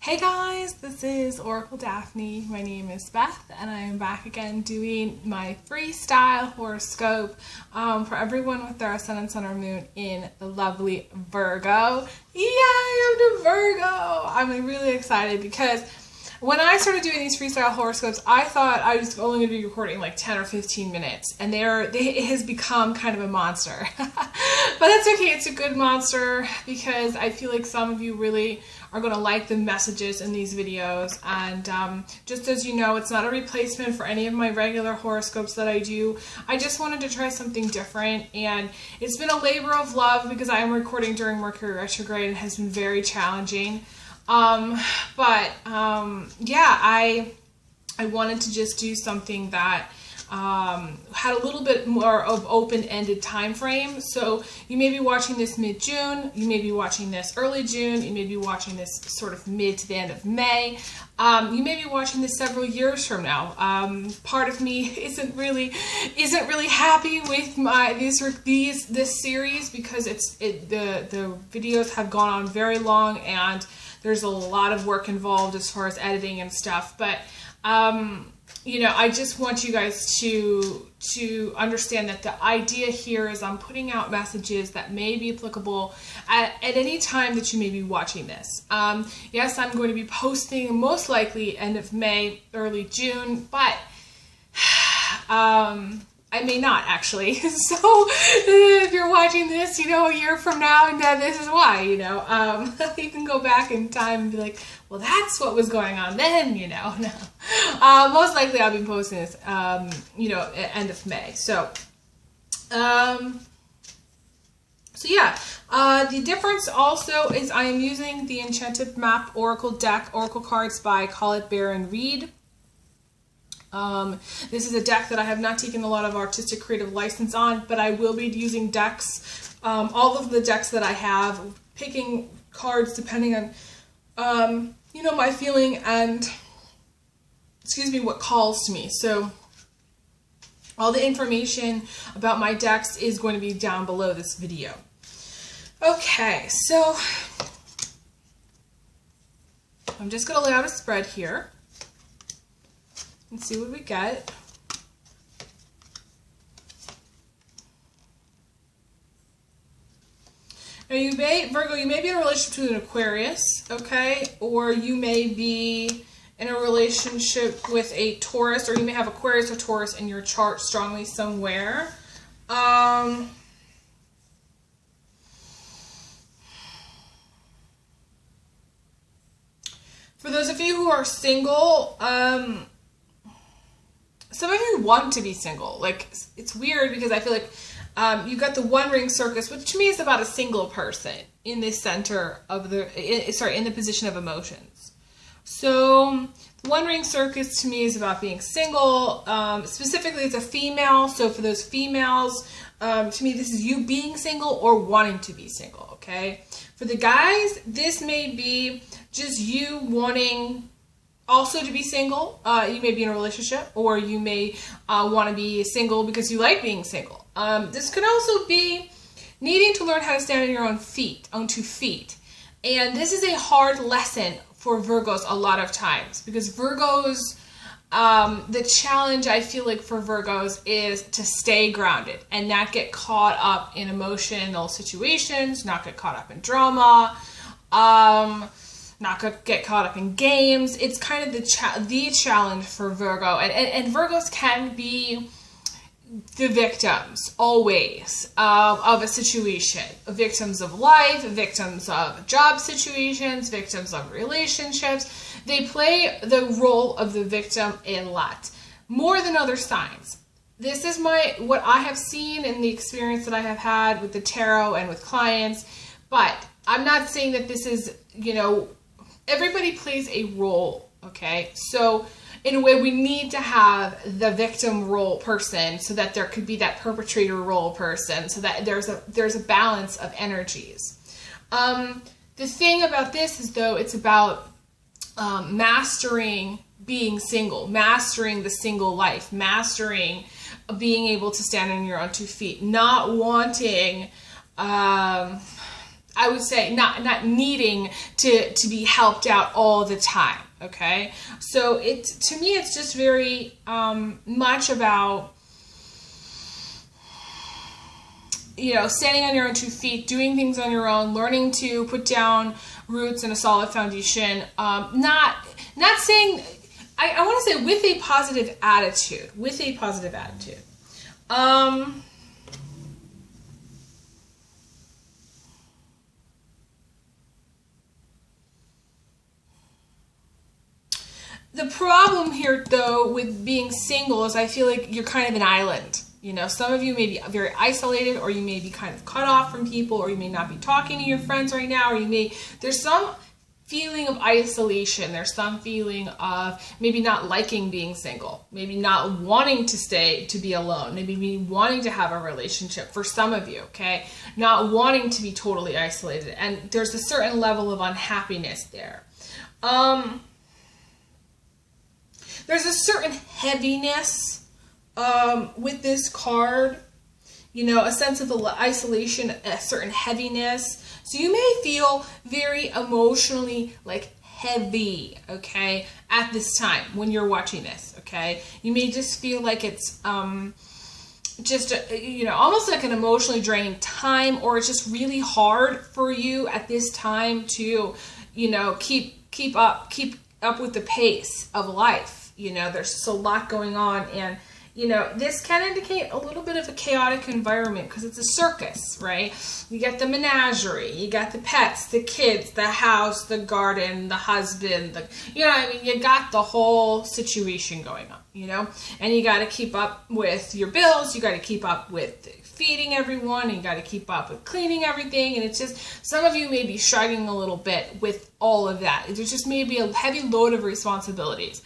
Hey guys, this is Oracle Daphne. My name is Beth and I am back again doing my freestyle horoscope for everyone with their ascendant, sun, or moon in the lovely Virgo. Yay, I'm the Virgo! I'm really excited because when I started doing these freestyle horoscopes, I thought I was only going to be recording like 10 or 15 minutes, and it has become kind of a monster. But that's okay, it's a good monster because I feel like some of you really are going to like the messages in these videos. And just as you know, it's not a replacement for any of my regular horoscopes that I do. I just wanted to try something different, and it's been a labor of love because I am recording during Mercury retrograde and it has been very challenging. Yeah, I wanted to just do something that had a little bit more of open-ended time frame. So you may be watching this mid-June, you may be watching this early June, you may be watching this sort of mid to the end of May. You may be watching this several years from now. Part of me isn't really happy with this series because the videos have gone on very long and there's a lot of work involved as far as editing and stuff. But you know, I just want you guys to understand that the idea here is I'm putting out messages that may be applicable at any time that you may be watching this. Yes, I'm going to be posting most likely end of May, early June, but I may not actually. So if you're watching this, you know, a year from now, and this is why, you know, you can go back in time and be like, well, that's what was going on then, you know. No. Most likely I'll be posting this, you know, at end of May. So, yeah, the difference also is I am using the Enchanted Map Oracle deck, Oracle cards by Colette Baron Reid. This is a deck that I have not taken a lot of artistic creative license on, but I will be using decks, all of the decks that I have, picking cards depending on, you know, my feeling and, excuse me, what calls to me. So all the information about my decks is going to be down below this video. Okay, so I'm just going to lay out a spread here and see what we get. Now you may, Virgo, you may be in a relationship to an Aquarius, okay? Or you may be in a relationship with a Taurus, or you may have Aquarius or Taurus in your chart strongly somewhere. For those of you who are single, some of you want to be single. Like, it's weird because I feel like you've got the One Ring Circus, which to me is about a single person in the center of the, in the position of emotions. So the One Ring Circus to me is about being single. Specifically, it's a female. So for those females, to me, this is you being single or wanting to be single, okay? For the guys, this may be just you wanting also to be single. You may be in a relationship, or you may want to be single because you like being single. This could also be needing to learn how to stand on your own feet, on 2 feet. And this is a hard lesson for Virgos a lot of times because Virgos, the challenge I feel like for Virgos is to stay grounded and not get caught up in emotional situations, not get caught up in drama, not get caught up in games. It's kind of the challenge for Virgo. And Virgos can be the victims, always, of a situation. Victims of life, victims of job situations, victims of relationships. They play the role of the victim a lot, more than other signs. This is what I have seen in the experience that I have had with the tarot and with clients, but I'm not saying that this is, you know, everybody plays a role, okay? So in a way, we need to have the victim role person so that there could be that perpetrator role person, so that there's a balance of energies. The thing about this is, though, it's about mastering being single, mastering the single life, mastering being able to stand on your own 2 feet, not wanting I would say not needing to be helped out all the time. Okay, so to me it's just very much about, you know, standing on your own 2 feet, doing things on your own, learning to put down roots and a solid foundation. Not saying, I want to say with a positive attitude. The problem here, though, with being single is I feel like you're kind of an island. You know, some of you may be very isolated, or you may be kind of cut off from people, or you may not be talking to your friends right now, or there's some feeling of isolation. There's some feeling of maybe not liking being single, maybe not wanting to be alone, maybe wanting to have a relationship for some of you, okay? Not wanting to be totally isolated. And there's a certain level of unhappiness there. There's a certain heaviness with this card, you know, a sense of isolation, a certain heaviness. So you may feel very emotionally like heavy, okay, at this time when you're watching this, okay? You may just feel like it's just, you know, almost like an emotionally draining time, or it's just really hard for you at this time to, you know, keep up with the pace of life. You know, there's just a lot going on, and, you know, this can indicate a little bit of a chaotic environment because it's a circus, right? You get the menagerie, you got the pets, the kids, the house, the garden, the husband, you know what I mean? You got the whole situation going on, you know? And you got to keep up with your bills, you got to keep up with feeding everyone, and you got to keep up with cleaning everything, and it's just, some of you may be struggling a little bit with all of that. There's just maybe a heavy load of responsibilities.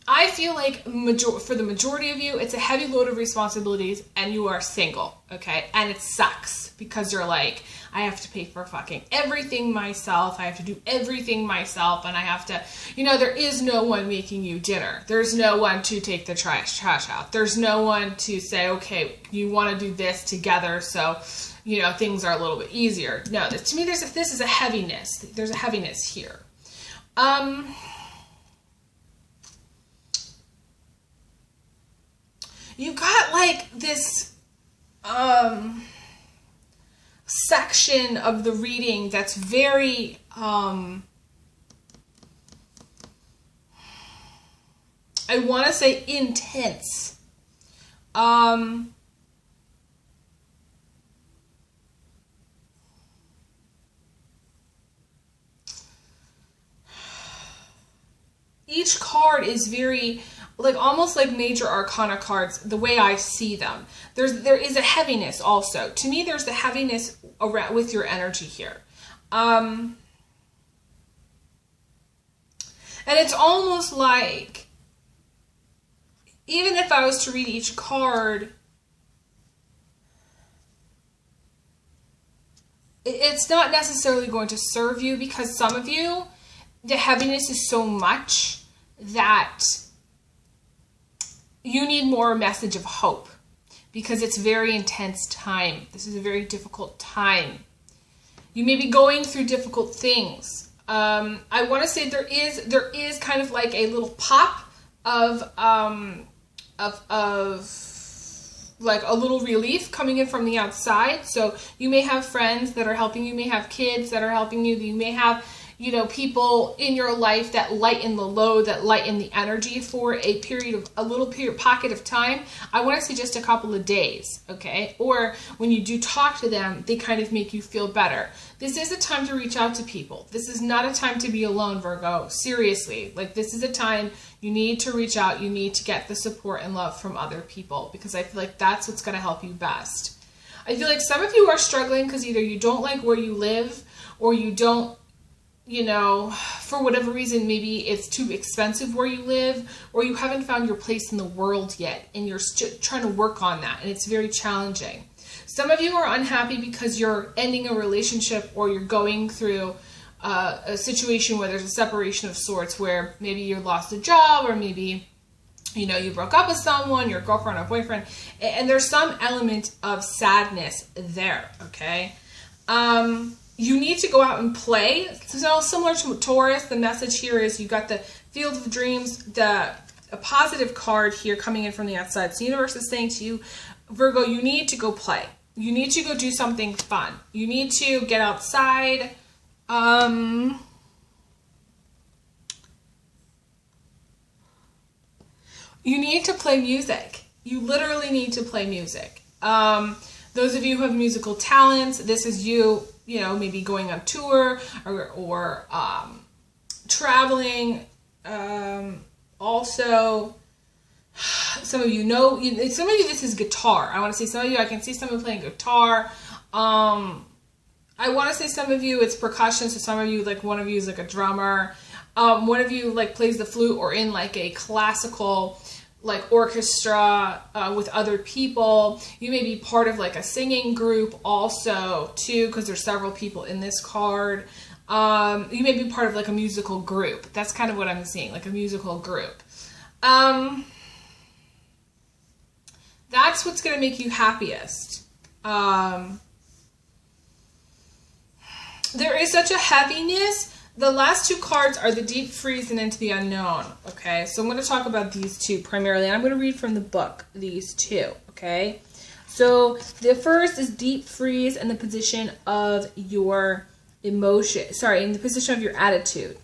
I feel like for the majority of you, it's a heavy load of responsibilities, and you are single, okay? And it sucks because you're like, I have to pay for fucking everything myself. I have to do everything myself, and I have to, you know, there is no one making you dinner. There's no one to take the trash out. There's no one to say, okay, you want to do this together, so, you know, things are a little bit easier. No, to me, this is a heaviness. There's a heaviness here. You got like this section of the reading that's very I want to say intense. Each card is very, like, almost like major arcana cards, the way I see them. There is a heaviness also. To me, there's the heaviness around with your energy here. And it's almost like, even if I was to read each card, it's not necessarily going to serve you, because some of you, the heaviness is so much that you need more message of hope, because it's a very intense time. This is a very difficult time. You may be going through difficult things. I want to say there is kind of like a little pop of like a little relief coming in from the outside. So you may have friends that are helping you, may have kids that are helping you, you may have, you know, people in your life that lighten the load, that lighten the energy for a little pocket of time. I want to say just a couple of days, okay? Or when you do talk to them, they kind of make you feel better. This is a time to reach out to people. This is not a time to be alone, Virgo. Seriously. Like, this is a time you need to reach out. You need to get the support and love from other people, because I feel like that's what's going to help you best. I feel like some of you are struggling because either you don't like where you live, or you don't, you know, for whatever reason, maybe it's too expensive where you live, or you haven't found your place in the world yet, and you're trying to work on that, and it's very challenging. Some of you are unhappy because you're ending a relationship, or you're going through a situation where there's a separation of sorts, where maybe you lost a job, or maybe, you know, you broke up with someone, your girlfriend or boyfriend, and there's some element of sadness there, okay? you need to go out and play. So similar to Taurus, the message here is you got the Field of Dreams, a positive card here coming in from the outside. So the universe is saying to you, Virgo, you need to go play. You need to go do something fun. You need to get outside. You need to play music. You literally need to play music. Those of you who have musical talents, this is you, you know, maybe going on tour or traveling. Also, some of you know, some of you, this is guitar. I want to say some of you, I can see someone playing guitar. I want to say some of you, it's percussion. So some of you, like one of you is like a drummer. One of you like plays the flute or in like a classical like orchestra with other people. You may be part of like a singing group also too, because there's several people in this card. You may be part of like a musical group. That's kind of what I'm seeing, like a musical group. That's what's going to make you happiest. There is such a heaviness. The last two cards are the Deep Freeze and Into the Unknown, okay? So I'm going to talk about these two primarily, and I'm going to read from the book, these two, okay? So the first is Deep Freeze and the position of your emotion, in the position of your attitude,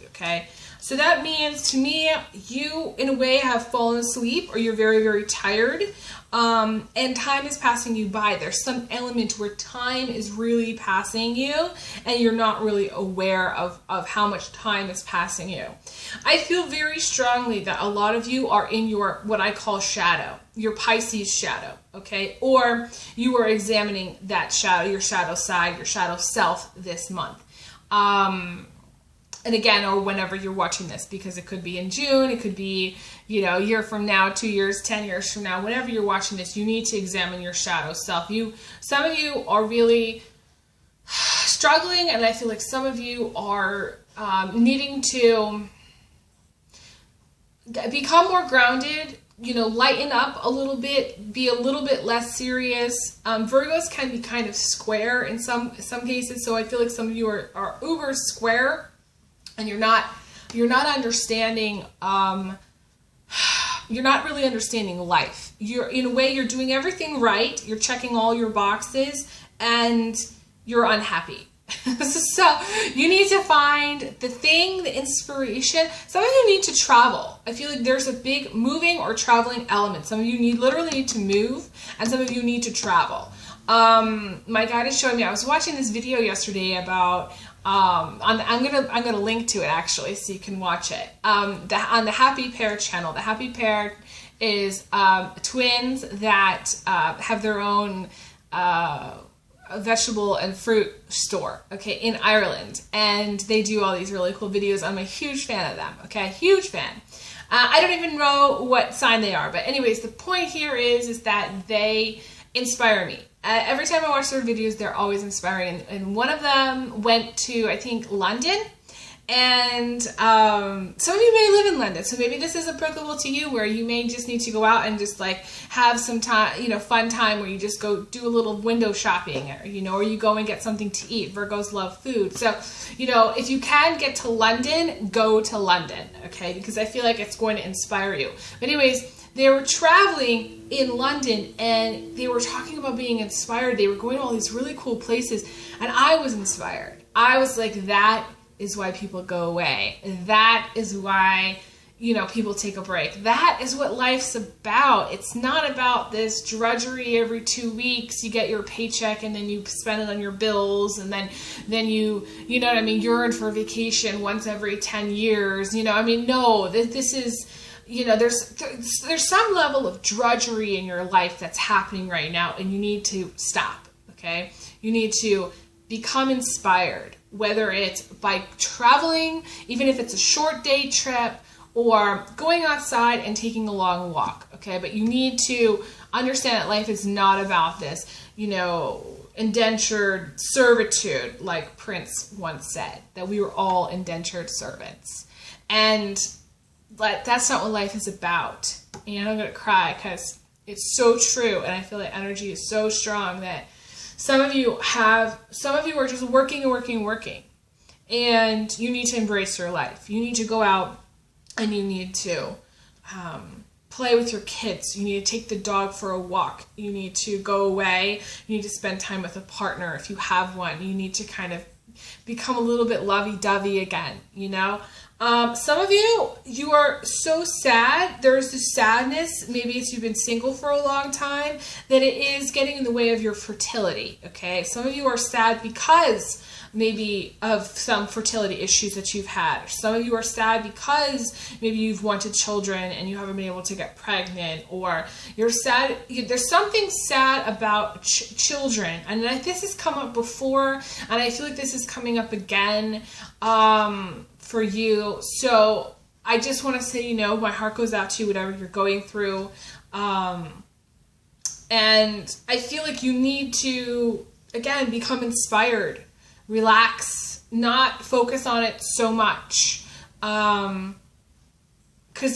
okay? So that means, to me, you, in a way, have fallen asleep or you're very, very tired, and time is passing you by. There's some element where time is really passing you and you're not really aware of how much time is passing you. I feel very strongly that a lot of you are in your, what I call shadow, your Pisces shadow, okay? Or you are examining that shadow, your shadow side, your shadow self this month. And again, or whenever you're watching this, because it could be in June, it could be, you know, a year from now, 2 years, 10 years from now, whenever you're watching this, you need to examine your shadow self. Some of you are really struggling, and I feel like some of you are needing to become more grounded, you know, lighten up a little bit, be a little bit less serious. Virgos can be kind of square in some cases, so I feel like some of you are uber square. And you're not understanding, you're not really understanding life. You're, in a way, you're doing everything right. You're checking all your boxes and you're unhappy. So you need to find the thing, the inspiration. Some of you need to travel. I feel like there's a big moving or traveling element. Some of you literally need to move, and some of you need to travel. My guide is showing me, I was watching this video yesterday about, I'm gonna link to it actually, so you can watch it. On the Happy Pear channel. The Happy Pear is twins that have their own vegetable and fruit store, okay, in Ireland, and they do all these really cool videos. I'm a huge fan of them, okay, huge fan. I don't even know what sign they are, but anyways, the point here is that they inspire me. Every time I watch their videos, they're always inspiring. And one of them went to, I think, London. And some of you may live in London, so maybe this is applicable to you, where you may just need to go out and just like have some time, you know, fun time where you just go do a little window shopping, or, you know, or you go and get something to eat. Virgos love food. So, you know, if you can get to London, go to London, okay? Because I feel like it's going to inspire you. But anyways, they were traveling in London and they were talking about being inspired. They were going to all these really cool places, and I was inspired. I was like, that is why people go away. That is why, you know, people take a break. That is what life's about. It's not about this drudgery every 2 weeks. You get your paycheck and then you spend it on your bills, and then you know what I mean, yearn for a vacation once every 10 years. You know, I mean, no, this is, you know, there's some level of drudgery in your life that's happening right now, and you need to stop, okay? You need to become inspired, whether it's by traveling, even if it's a short day trip, or going outside and taking a long walk, okay? But you need to understand that life is not about this, you know, indentured servitude, like Prince once said, that we were all indentured servants. But that's not what life is about. And I'm going to cry because it's so true, and I feel like energy is so strong that Some of you are just working and working and working. And you need to embrace your life. You need to go out and you need to play with your kids. You need to take the dog for a walk. You need to go away. You need to spend time with a partner if you have one. You need to kind of become a little bit lovey-dovey again, you know? Some of you are so sad. There's this sadness, maybe it's you've been single for a long time, that it is getting in the way of your fertility, okay? Some of you are sad because maybe of some fertility issues that you've had. Some of you are sad because maybe you've wanted children and you haven't been able to get pregnant, or you're sad. There's something sad about children, and this has come up before, and I feel like this is coming up again for you. So I just want to say, you know, my heart goes out to you, whatever you're going through. And I feel like you need to, again, become inspired. Relax, not focus on it so much. Because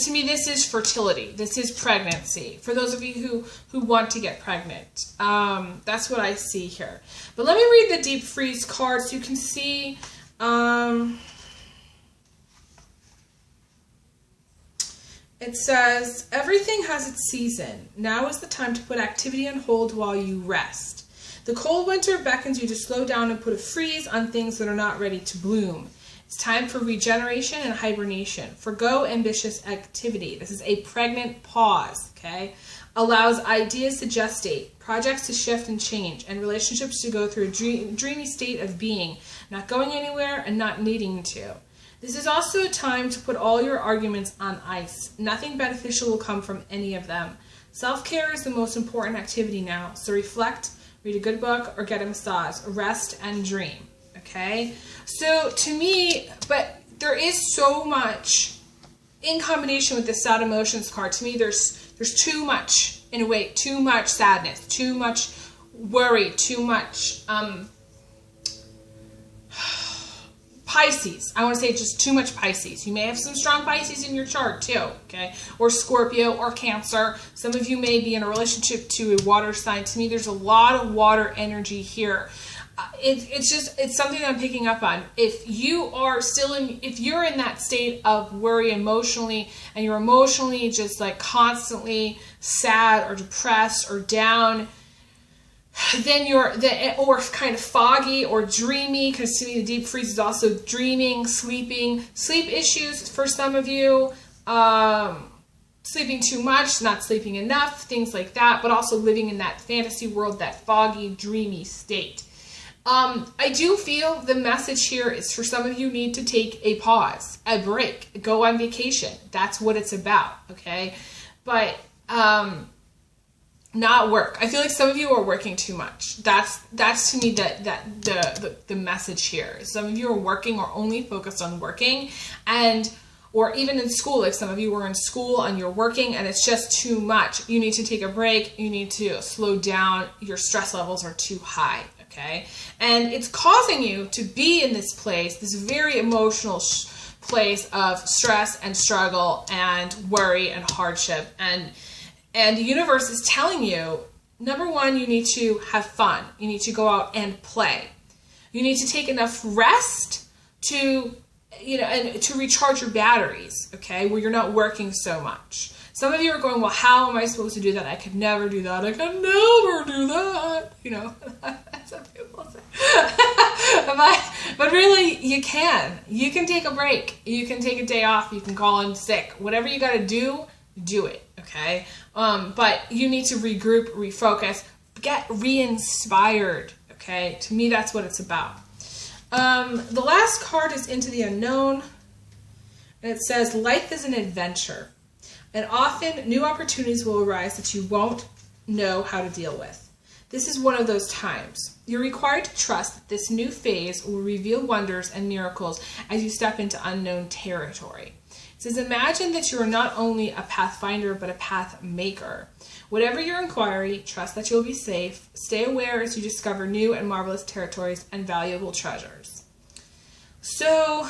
to me, this is fertility. This is pregnancy. For those of you who want to get pregnant. That's what I see here. But let me read the Deep Freeze card so you can see. It says, everything has its season. Now is the time to put activity on hold while you rest. The cold winter beckons you to slow down and put a freeze on things that are not ready to bloom. It's time for regeneration and hibernation. Forgo ambitious activity. This is a pregnant pause, okay? Allows ideas to gestate, projects to shift and change, and relationships to go through a dreamy state of being, not going anywhere and not needing to. This is also a time to put all your arguments on ice. Nothing beneficial will come from any of them. Self-care is the most important activity now, so reflect, read a good book, or get a massage. Rest and dream, okay? So to me, but there is so much in combination with the sad emotions card. To me, there's too much, in a way, too much sadness, too much worry, too much Pisces. I want to say just too much Pisces. You may have some strong Pisces in your chart too, okay? Or Scorpio or Cancer. Some of you may be in a relationship to a water sign. To me, there's a lot of water energy here. It's something that I'm picking up on. If you're in that state of worry emotionally, and you're emotionally just like constantly sad or depressed or down, then or kind of foggy or dreamy, because to me the deep freeze is also dreaming, sleeping, sleep issues for some of you, sleeping too much, not sleeping enough, things like that, but also living in that fantasy world, that foggy, dreamy state. I do feel the message here is for some of you need to take a pause, a break, go on vacation. That's what it's about, okay? But not work. I feel like some of you are working too much. That's to me the message here. Some of you are working or only focused on working, or even in school, like some of you were in school and you're working and it's just too much. You need to take a break. You need to slow down. Your stress levels are too high, okay? And it's causing you to be in this place, this very emotional place of stress and struggle and worry and hardship. And the universe is telling you, number one, you need to have fun. You need to go out and play. You need to take enough rest to, and to recharge your batteries, okay, where you're not working so much. Some of you are going, well, how am I supposed to do that? I could never do that. I could never do that. That's what people say. but really, you can. You can take a break. You can take a day off. You can call in sick. Whatever you got to do it, okay? But you need to regroup, refocus, get re-inspired, okay? To me, that's what it's about. The last card is Into the Unknown, and it says, life is an adventure, and often new opportunities will arise that you won't know how to deal with. This is one of those times. You're required to trust that this new phase will reveal wonders and miracles as you step into unknown territory. It says, imagine that you are not only a pathfinder, but a path maker. Whatever your inquiry, trust that you'll be safe. Stay aware as you discover new and marvelous territories and valuable treasures. So,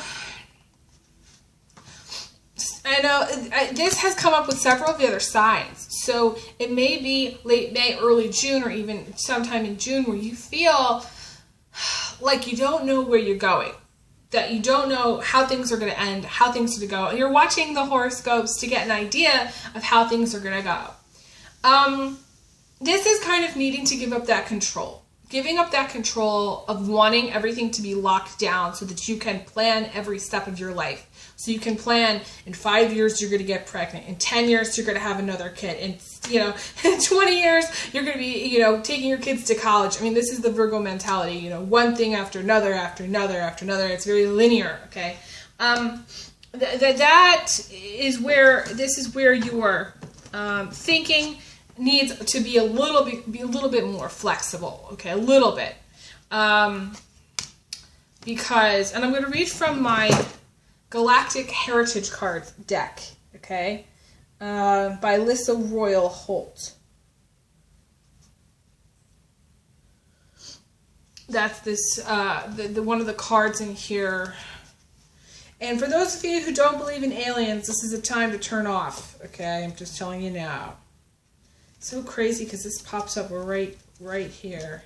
I know this has come up with several of the other signs. So it may be late May, early June, or even sometime in June where you feel like you don't know where you're going, that you don't know how things are going to end, how things are going to go. And you're watching the horoscopes to get an idea of how things are going to go. This is kind of needing to give up that control. Giving up that control of wanting everything to be locked down so that you can plan every step of your life. So you can plan in 5 years you're going to get pregnant. In 10 years you're going to have another kid. In in 20 years you're going to be taking your kids to college. I mean, this is the Virgo mentality. One thing after another, after another, after another. It's very linear. Okay, that is where your thinking needs to be a little bit more flexible. Okay, a little bit, because, and I'm going to read from my Galactic Heritage Cards deck, okay, by Lissa Royal Holt. That's this, the one of the cards in here. And for those of you who don't believe in aliens, this is a time to turn off, okay? I'm just telling you now. It's so crazy because this pops up right here.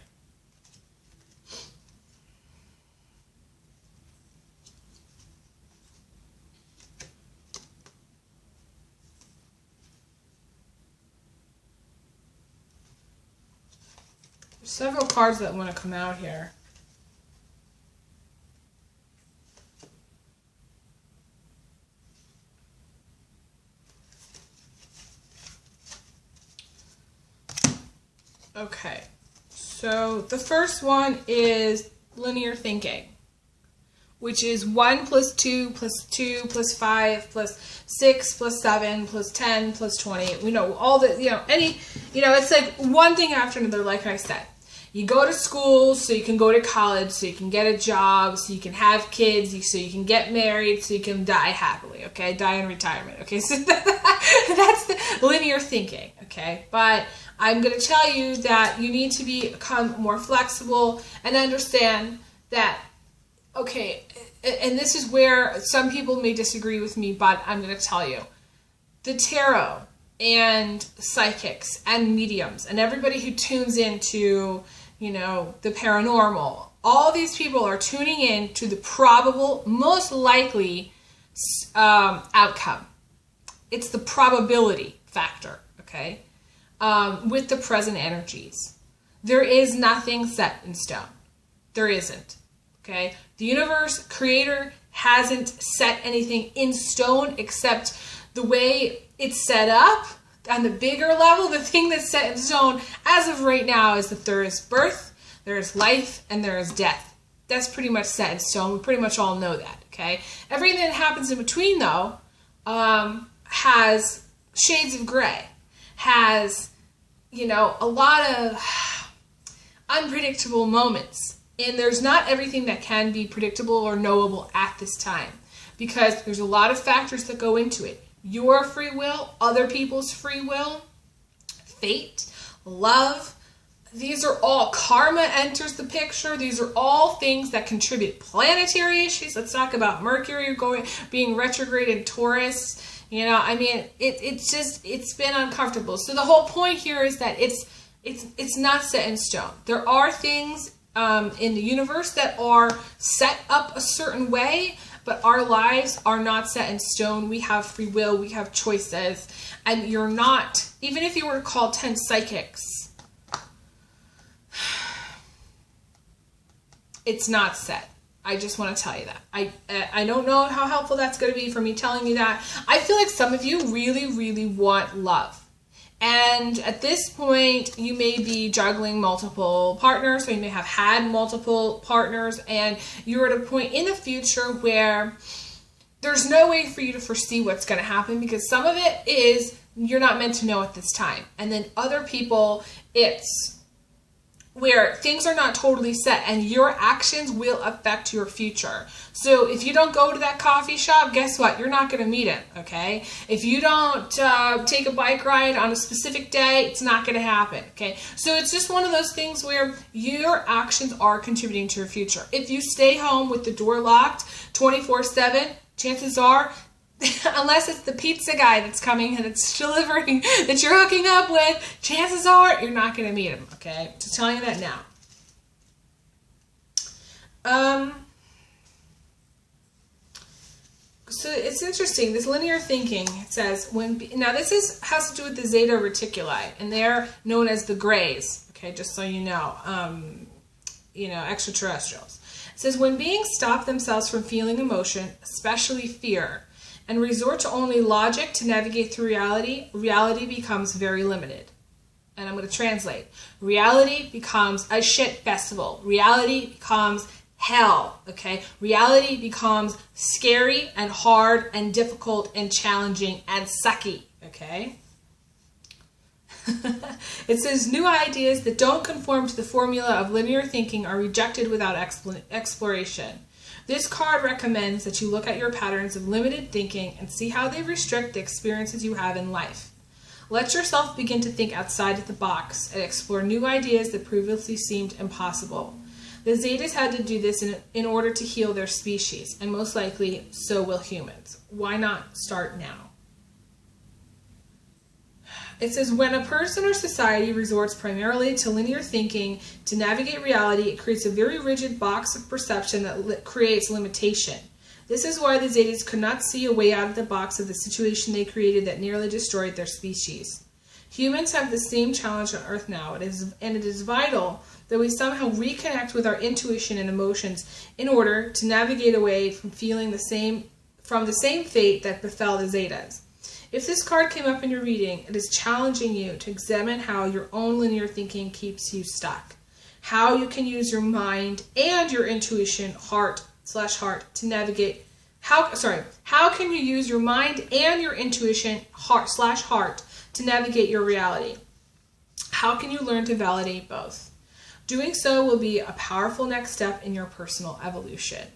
Several cards that want to come out here. Okay, so the first one is linear thinking, which is 1 plus 2 plus 2 plus 5 plus 6 plus 7 plus 10 plus 20. We know all the, it's like one thing after another, like I said. You go to school so you can go to college, so you can get a job, so you can have kids, so you can get married, so you can die happily, okay? Die in retirement, okay? So that's the linear thinking, okay? But I'm going to tell you that you need to become more flexible and understand that, okay, and this is where some people may disagree with me, but I'm going to tell you, the tarot and psychics and mediums and everybody who tunes into the paranormal, all these people are tuning in to the probable, most likely outcome. It's the probability factor, okay, with the present energies. There is nothing set in stone. There isn't, okay? The universe, creator, hasn't set anything in stone except the way it's set up. On the bigger level, the thing that's set in stone as of right now is that there is birth, there is life, and there is death. That's pretty much set in stone. We pretty much all know that, okay? Everything that happens in between, though, has shades of gray, has, a lot of unpredictable moments. And there's not everything that can be predictable or knowable at this time, because there's a lot of factors that go into it. Your free will, other people's free will, fate, love. These are all, karma enters the picture. These are all things that contribute. Planetary issues. Let's talk about Mercury being retrograde in Taurus. It's been uncomfortable. So the whole point here is that it's not set in stone. There are things in the universe that are set up a certain way, but our lives are not set in stone. We have free will, we have choices, and you're not, even if you were to call 10 psychics, it's not set. I just want to tell you that. I don't know how helpful that's going to be for me telling you that. I feel like some of you really, really want love. And at this point, you may be juggling multiple partners, so you may have had multiple partners, and you're at a point in the future where there's no way for you to foresee what's going to happen, because some of it is you're not meant to know at this time. And then other people, it's where things are not totally set and your actions will affect your future. So if you don't go to that coffee shop, guess what? You're not going to meet him, okay? If you don't take a bike ride on a specific day, it's not going to happen, okay? So it's just one of those things where your actions are contributing to your future. If you stay home with the door locked 24/7, chances are unless it's the pizza guy that's coming and it's delivering that you're hooking up with, chances are you're not going to meet him, okay? Just telling you that now. So it's interesting, this linear thinking, it says, now this has to do with the zeta reticuli, and they're known as the grays, okay, just so you know, extraterrestrials. It says, when beings stop themselves from feeling emotion, especially fear, and resort to only logic to navigate through reality, reality becomes very limited. And I'm going to translate. Reality becomes a shit festival. Reality becomes hell, okay? Reality becomes scary and hard and difficult and challenging and sucky, okay? It says, new ideas that don't conform to the formula of linear thinking are rejected without exploration. This card recommends that you look at your patterns of limited thinking and see how they restrict the experiences you have in life. Let yourself begin to think outside of the box and explore new ideas that previously seemed impossible. The Zetas had to do this in order to heal their species, and most likely, so will humans. Why not start now? It says, when a person or society resorts primarily to linear thinking to navigate reality, it creates a very rigid box of perception that creates limitation. This is why the Zetas could not see a way out of the box of the situation they created that nearly destroyed their species. Humans have the same challenge on Earth now, and it is vital that we somehow reconnect with our intuition and emotions in order to navigate away from feeling the same fate that befell the Zetas. If this card came up in your reading, it is challenging you to examine how your own linear thinking keeps you stuck. How you can use your mind and your intuition, heart to navigate. How can you use your mind and your intuition, heart to navigate your reality? How can you learn to validate both? Doing so will be a powerful next step in your personal evolution.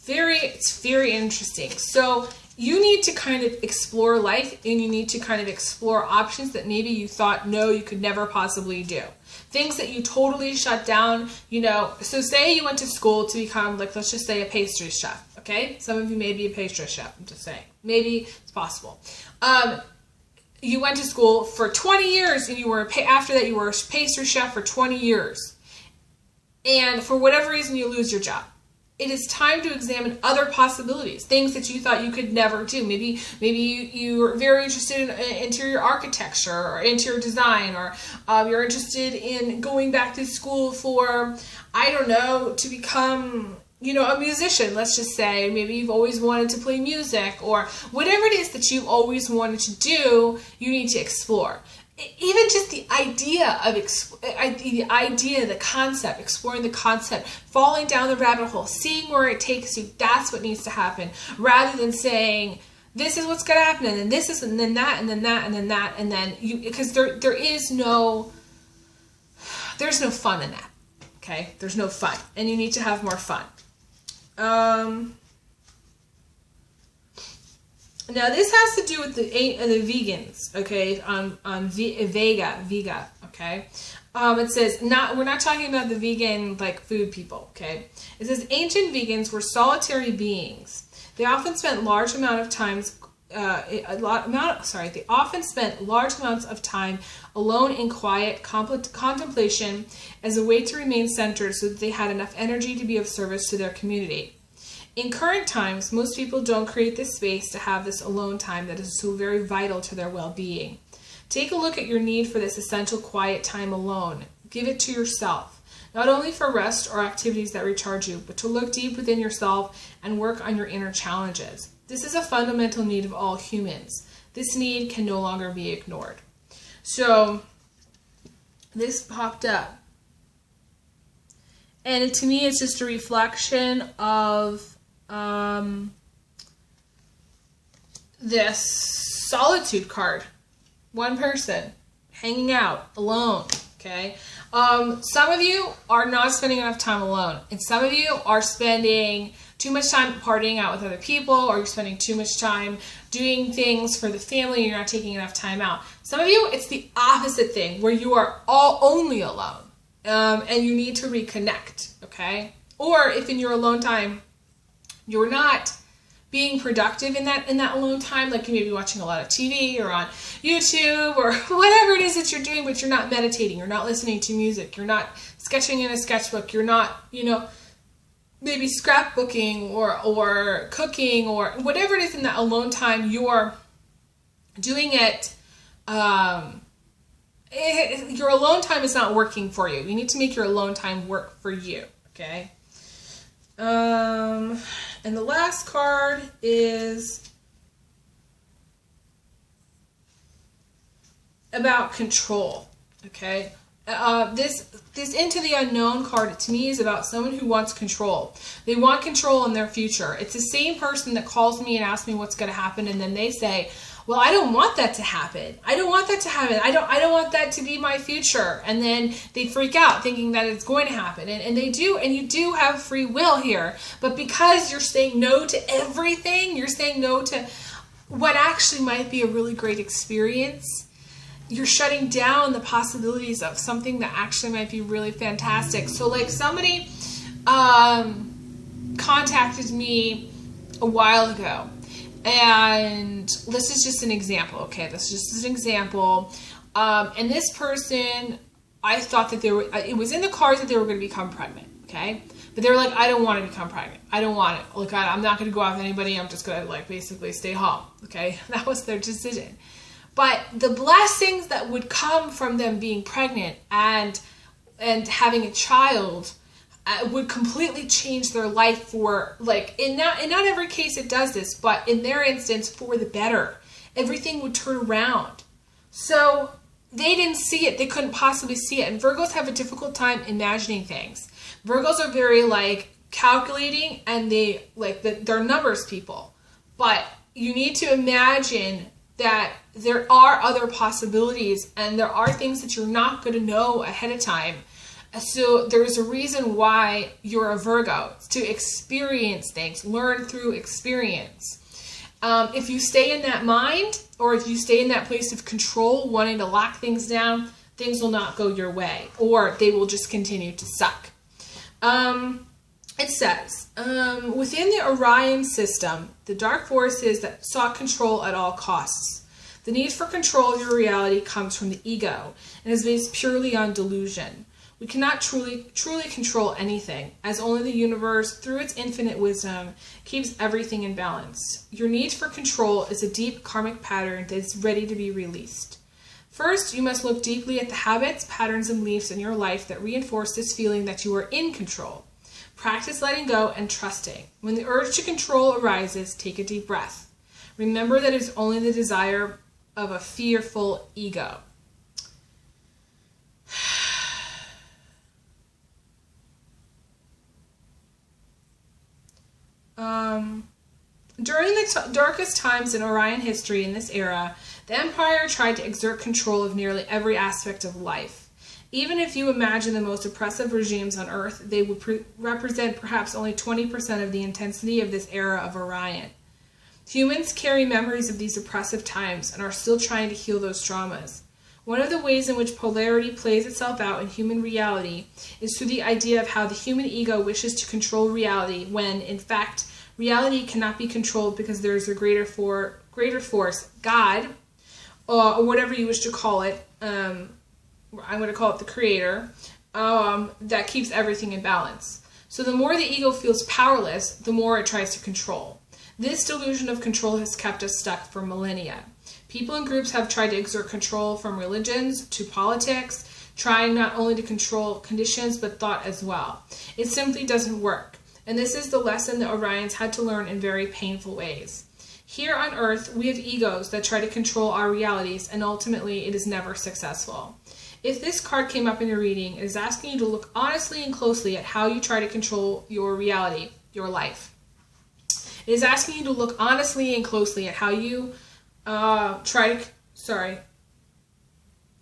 It's very interesting. So you need to kind of explore life, and you need to kind of explore options that maybe you thought, no, you could never possibly do. Things that you totally shut down, So say you went to school to become, let's just say a pastry chef, okay? Some of you may be a pastry chef, I'm just saying. Maybe it's possible. You went to school for 20 years, and after that you were a pastry chef for 20 years. And for whatever reason, you lose your job. It is time to examine other possibilities, things that you thought you could never do. Maybe you were very interested in interior architecture or interior design, or you're interested in going back to school for, to become, a musician, let's just say. Maybe you've always wanted to play music, or whatever it is that you've always wanted to do, you need to explore. Even just the idea of the concept, exploring the concept, falling down the rabbit hole, seeing where it takes you, that's what needs to happen, rather than saying, this is what's going to happen, and then this is, and then that, and then that, and then that, and then because there's no fun in that, okay? There's no fun, and you need to have more fun. Now this has to do with the vegans, okay? On Vega, okay? It says we're not talking about the vegan food people, okay? It says ancient vegans were solitary beings. They often spent large amounts of time alone in quiet contemplation as a way to remain centered, so that they had enough energy to be of service to their community. In current times, most people don't create this space to have this alone time that is so very vital to their well-being. Take a look at your need for this essential quiet time alone. Give it to yourself, not only for rest or activities that recharge you, but to look deep within yourself and work on your inner challenges. This is a fundamental need of all humans. This need can no longer be ignored. So, this popped up. And to me, it's just a reflection of this solitude card. One person hanging out alone, okay? Some of you are not spending enough time alone, and some of you are spending too much time partying out with other people, or you're spending too much time doing things for the family and you're not taking enough time out. Some of you, it's the opposite thing, where you are only alone, and you need to reconnect, okay? Or if in your alone time, you're not being productive in that alone time. Like you may be watching a lot of TV or on YouTube or whatever it is that you're doing, but you're not meditating, you're not listening to music, you're not sketching in a sketchbook, you're not, maybe scrapbooking or cooking or whatever it is in that alone time, you're doing it. Your alone time is not working for you. You need to make your alone time work for you. Okay. And the last card is about control. Okay. This Into the Unknown card to me is about someone who wants control. They want control in their future. It's the same person that calls me and asks me what's going to happen, and then they say, well, I don't want that to happen. I don't want that to happen. I don't want that to be my future. And then they freak out thinking that it's going to happen. And they do, and you do have free will here. But because you're saying no to everything, you're saying no to what actually might be a really great experience, you're shutting down the possibilities of something that actually might be really fantastic. So like somebody contacted me a while ago. And this is just an example, okay? This is just an example. And this person, I thought that it was in the cards that they were going to become pregnant, okay? But they were like, I don't want to become pregnant. I don't want it. Like, I'm not going to go out with anybody. I'm just going to, like, basically stay home, okay? That was their decision. But the blessings that would come from them being pregnant and having a child would completely change their life for, like, in not every case it does this, but in their instance, for the better. Everything would turn around. So they didn't see it. They couldn't possibly see it. And Virgos have a difficult time imagining things. Virgos are very, like, calculating, and they're numbers people. But you need to imagine that there are other possibilities, and there are things that you're not going to know ahead of time. So there's a reason why you're a Virgo, to experience things, learn through experience. If you stay in that mind, or if you stay in that place of control, wanting to lock things down, things will not go your way, or they will just continue to suck. It says, within the Orion system, the dark forces that sought control at all costs. The need for control of your reality comes from the ego and is based purely on delusion. We cannot truly control anything, as only the universe, through its infinite wisdom, keeps everything in balance. Your need for control is a deep karmic pattern that is ready to be released. First, you must look deeply at the habits, patterns, and beliefs in your life that reinforce this feeling that you are in control. Practice letting go and trusting. When the urge to control arises, take a deep breath. Remember that it is only the desire of a fearful ego. During the darkest times in Orion history in this era, the Empire tried to exert control of nearly every aspect of life. Even if you imagine the most oppressive regimes on Earth, they would represent perhaps only 20% of the intensity of this era of Orion. Humans carry memories of these oppressive times and are still trying to heal those traumas. One of the ways in which polarity plays itself out in human reality is through the idea of how the human ego wishes to control reality when, in fact, reality cannot be controlled because there is a greater force, God, or whatever you wish to call it. I'm going to call it the creator, that keeps everything in balance. So the more the ego feels powerless, the more it tries to control. This delusion of control has kept us stuck for millennia. People and groups have tried to exert control from religions to politics, trying not only to control conditions but thought as well. It simply doesn't work. And this is the lesson that Orions had to learn in very painful ways. Here on Earth, we have egos that try to control our realities, and ultimately it is never successful. If this card came up in your reading, it is asking you to look honestly and closely at how you try to control your reality, your life. It is asking you to look honestly and closely at how you try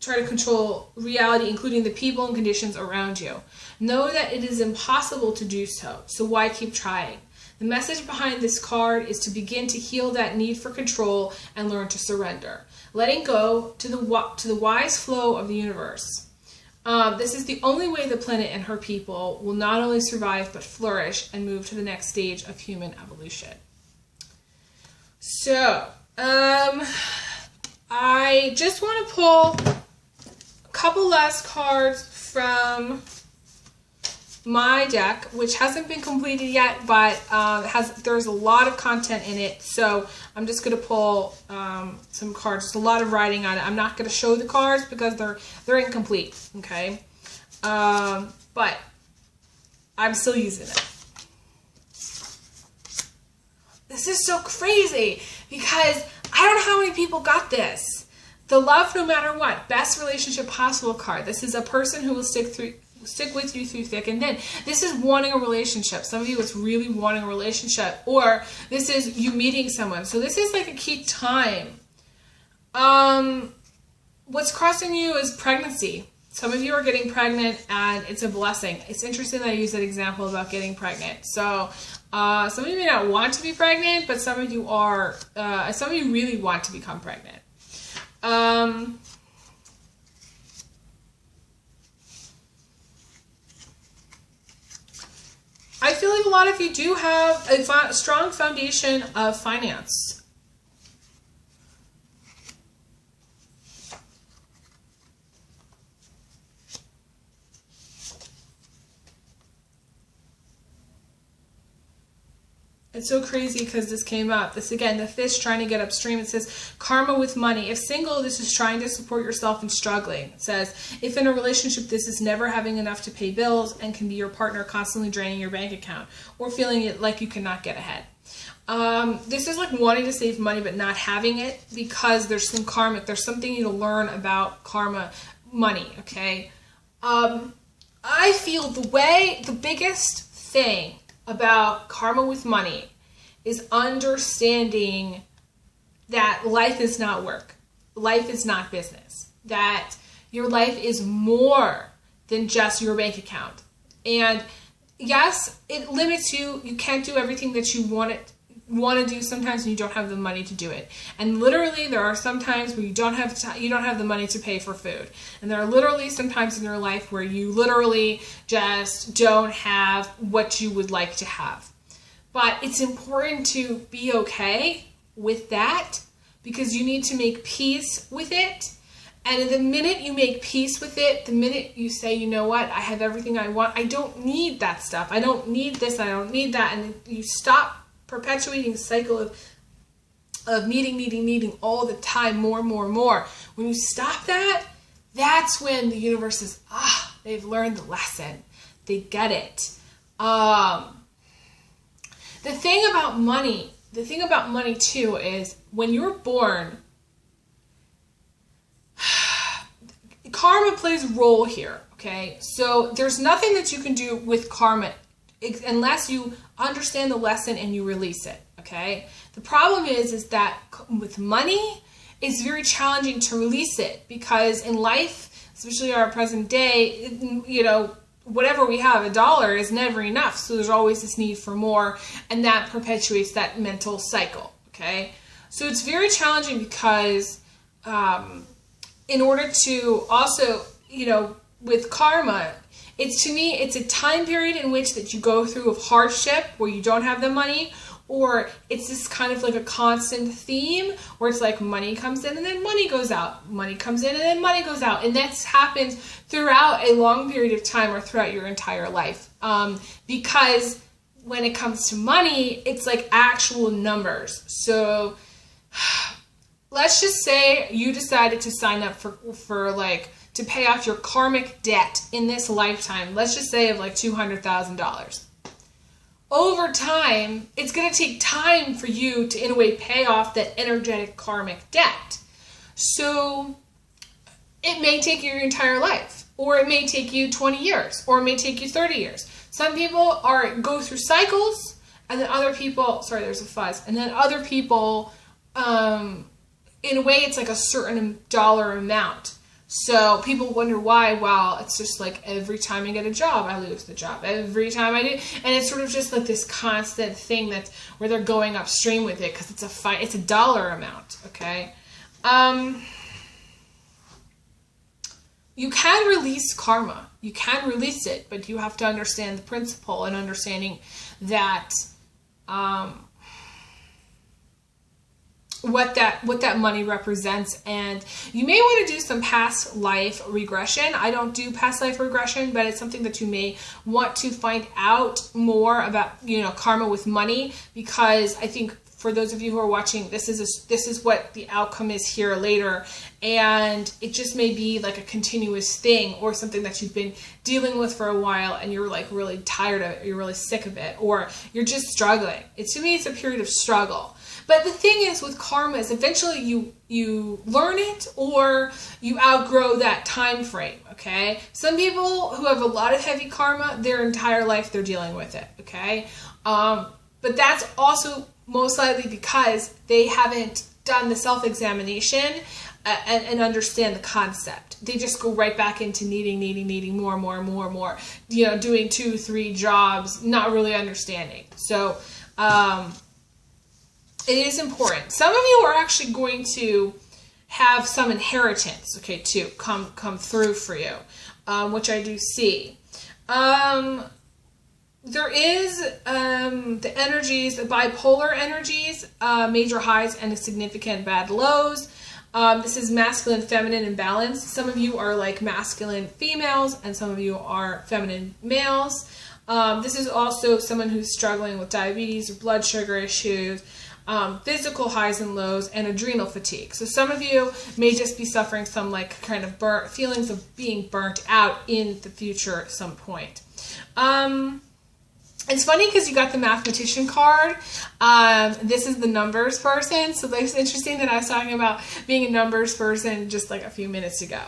to control reality, including the people and conditions around you. Know that it is impossible to do so, so why keep trying? The message behind this card is to begin to heal that need for control and learn to surrender. Letting go to the wise flow of the universe. This is the only way the planet and her people will not only survive but flourish and move to the next stage of human evolution. So, I just want to pull a couple last cards from my deck, which hasn't been completed yet, but there's a lot of content in it. So I'm just going to pull some cards. There's a lot of writing on it. I'm not going to show the cards because they're incomplete. Okay, but I'm still using them. This is so crazy because I don't know how many people got this. The love no matter what, best relationship possible card. This is a person who will stick with you through thick and thin. This is wanting a relationship. Some of you, it's really wanting a relationship, or this is you meeting someone. So this is like a key time. What's crossing you is pregnancy. Some of you are getting pregnant and it's a blessing. It's interesting that I use that example about getting pregnant. So some of you may not want to be pregnant, but some of you are, some of you really want to become pregnant. I feel like a lot of you do have a strong foundation of finance. It's so crazy because this came up. This again, the fish trying to get upstream. It says karma with money. If single, this is trying to support yourself and struggling. It says if in a relationship, this is never having enough to pay bills and can be your partner constantly draining your bank account or feeling like you cannot get ahead. This is like wanting to save money but not having it because there's some karmic. There's something you need to learn about karma, money. Okay. I feel the biggest thing about karma with money is understanding that life is not work. Life is not business. That your life is more than just your bank account. And yes, it limits you. You can't do everything that you want to do sometimes when you don't have the money to do it. And literally there are some times where you don't have the money to pay for food. And there are literally some times in your life where you literally just don't have what you would like to have. But it's important to be okay with that because you need to make peace with it. And the minute you make peace with it, the minute you say, you know what, I have everything I want. I don't need that stuff. I don't need this. I don't need that. And you stop perpetuating the cycle of needing all the time, more. When you stop that, that's when the universe is, they've learned the lesson. They get it. The thing about money too is when you're born, karma plays a role here, okay? So there's nothing that you can do with karma unless you understand the lesson and you release it, okay? The problem is that with money, it's very challenging to release it because in life, especially our present day, whatever we have, $1 is never enough. So there's always this need for more, and that perpetuates that mental cycle, okay? So it's very challenging because in order to also, with karma, to me, it's a time period in which that you go through of hardship where you don't have the money, or it's this kind of like a constant theme where it's like money comes in and then money goes out. Money comes in and then money goes out. And that's happens throughout a long period of time or throughout your entire life. Because when it comes to money, it's like actual numbers. So let's just say you decided to sign up for like to pay off your karmic debt in this lifetime. Let's just say of like $200,000. Over time, it's going to take time for you to, in a way, pay off that energetic karmic debt. So it may take you your entire life, or it may take you 20 years, or it may take you 30 years. Some people go through cycles, and then other people, sorry, there's a fuzz, and then other people, in a way, it's like a certain dollar amount. So people wonder why. Well, it's just like every time I get a job, I lose the job. Every time I do, and it's sort of just like this constant thing that's where they're going upstream with it because it's a dollar amount. Okay, you can release karma. You can release it, but you have to understand the principle and understanding that what that money represents. And you may want to do some past life regression. I don't do past life regression, but it's something that you may want to find out more about, you know, karma with money, because I think for those of you who are watching, this is what the outcome is here later, and it just may be like a continuous thing, or something that you've been dealing with for a while and you're like really tired of it, you're really sick of it, or you're just struggling. To me, it's a period of struggle. But the thing is with karma is eventually you learn it, or you outgrow that time frame, okay? Some people who have a lot of heavy karma, their entire life they're dealing with it, okay? But that's also most likely because they haven't done the self-examination and understand the concept. They just go right back into needing more, you know, doing 2-3 jobs, not really understanding. So, it is important. Some of you are actually going to have some inheritance, okay, to come through for you, which I do see. There is the energies, the bipolar energies, major highs and significant bad lows. This is masculine, feminine, and balance. Some of you are like masculine females, and some of you are feminine males. This is also someone who's struggling with diabetes, or blood sugar issues, physical highs and lows, and adrenal fatigue. So some of you may just be suffering some like kind of feelings of being burnt out in the future at some point. It's funny because you got the mathematician card. This is the numbers person. So it's interesting that I was talking about being a numbers person just like a few minutes ago.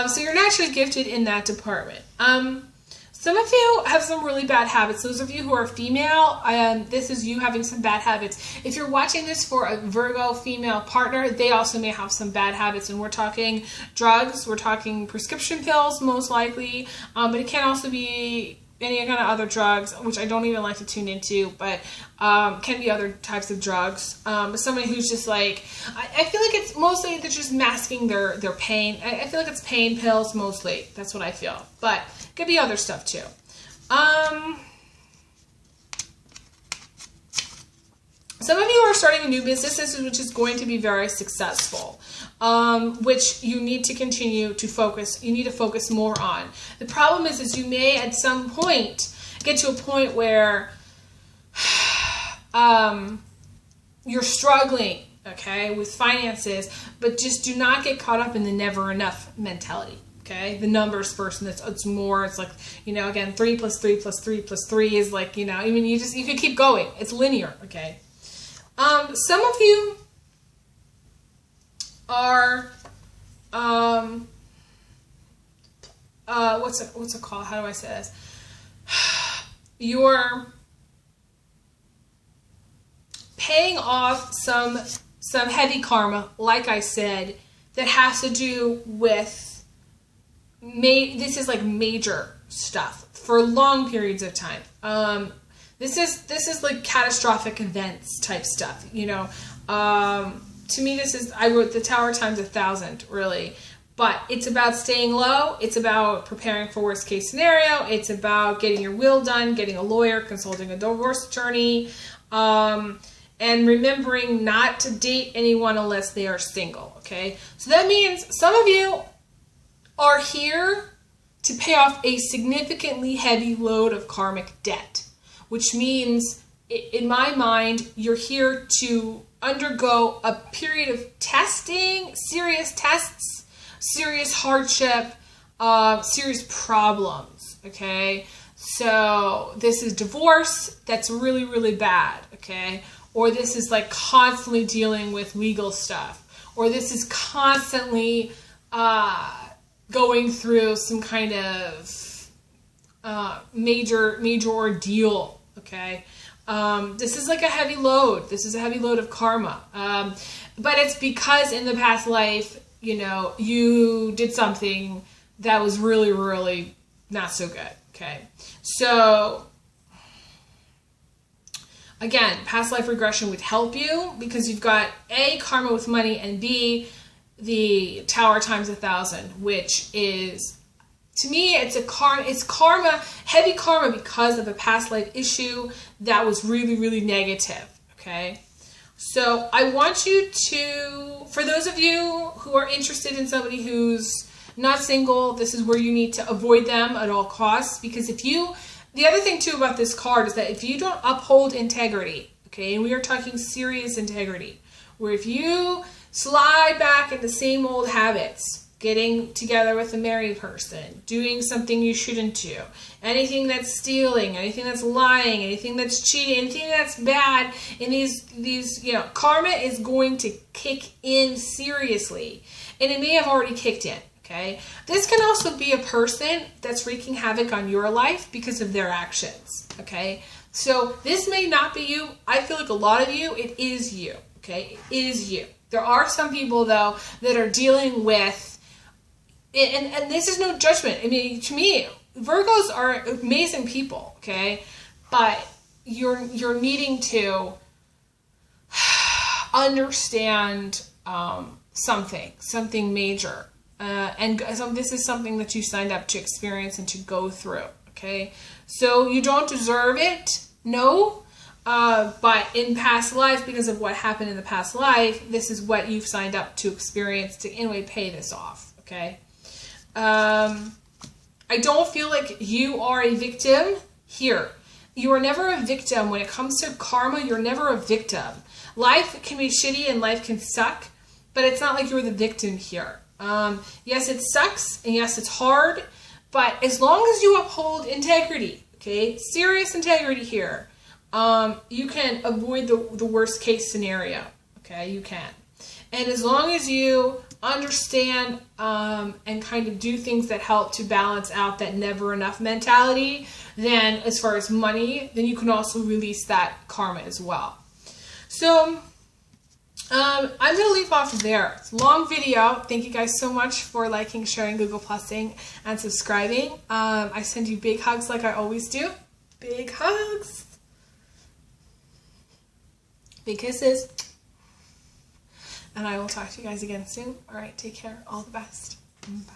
So you're naturally gifted in that department. Some of you have some really bad habits. Those of you who are female, this is you having some bad habits. If you're watching this for a Virgo female partner, they also may have some bad habits. And we're talking drugs, we're talking prescription pills most likely, but it can also be any kind of other drugs, which I don't even like to tune into, but can be other types of drugs. But somebody who's just like, I feel like it's mostly they're just masking their pain. I feel like it's pain pills mostly. That's what I feel. But it could be other stuff too. Some of you are starting a new business, which is going to be very successful, which you need to continue to focus. You need to focus more on. The problem is you may at some point get to a point where you're struggling, okay, with finances, but just do not get caught up in the never enough mentality. Okay, the numbers person, it's more, it's like, you know, again, 3 + 3 + 3 + 3 is like, you know, I mean, you can keep going. It's linear, okay? Some of you are, what's it called? How do I say this? You're paying off some heavy karma, like I said, that has to do with this is like major stuff for long periods of time. This is like catastrophic events type stuff, you know. To me, I wrote the Tower times 1,000, really. But it's about staying low. It's about preparing for worst case scenario. It's about getting your will done, getting a lawyer, consulting a divorce attorney, and remembering not to date anyone unless they are single, okay? So that means some of you are here to pay off a significantly heavy load of karmic debt, which means, in my mind, you're here to undergo a period of testing, serious tests, serious hardship, serious problems, okay? So this is divorce that's really, really bad, okay? Or this is like constantly dealing with legal stuff. Or this is constantly going through some kind of major ordeal, okay? This is like a heavy load. This is a heavy load of karma. But it's because in the past life, you know, you did something that was really, really not so good, okay? So, again, past life regression would help you because you've got A, karma with money, and B, the Tower times 1,000, which is, to me, it's karma, heavy karma because of a past life issue that was really, really negative, okay? So I want you to, for those of you who are interested in somebody who's not single, this is where you need to avoid them at all costs. Because the other thing too about this card is that if you don't uphold integrity, okay, and we are talking serious integrity, where if you slide back into the same old habits, getting together with a married person, doing something you shouldn't do, anything that's stealing, anything that's lying, anything that's cheating, anything that's bad, and these karma is going to kick in seriously. And it may have already kicked in, okay? This can also be a person that's wreaking havoc on your life because of their actions, okay? So this may not be you. I feel like a lot of you, it is you, okay? It is you. There are some people, though, that are dealing with, and this is no judgment. I mean, to me, Virgos are amazing people, okay? But you're needing to understand something major. And this is something that you signed up to experience and to go through, okay? So you don't deserve it, no. But in past life, because of what happened in the past life, this is what you've signed up to experience to, in a way, pay this off, okay? I don't feel like you are a victim here. You are never a victim. When it comes to karma, you're never a victim. Life can be shitty and life can suck, but it's not like you're the victim here. Yes, it sucks, and yes, it's hard, but as long as you uphold integrity, okay, serious integrity here, you can avoid the worst case scenario, okay, you can. And as long as you understand and kind of do things that help to balance out that never enough mentality, then as far as money, then you can also release that karma as well. So I'm going to leave off there. It's a long video. Thank you guys so much for liking, sharing, Google Plusing, and subscribing. I send you big hugs like I always do. Big hugs. Big kisses. And I will talk to you guys again soon. All right, take care. All the best. Bye.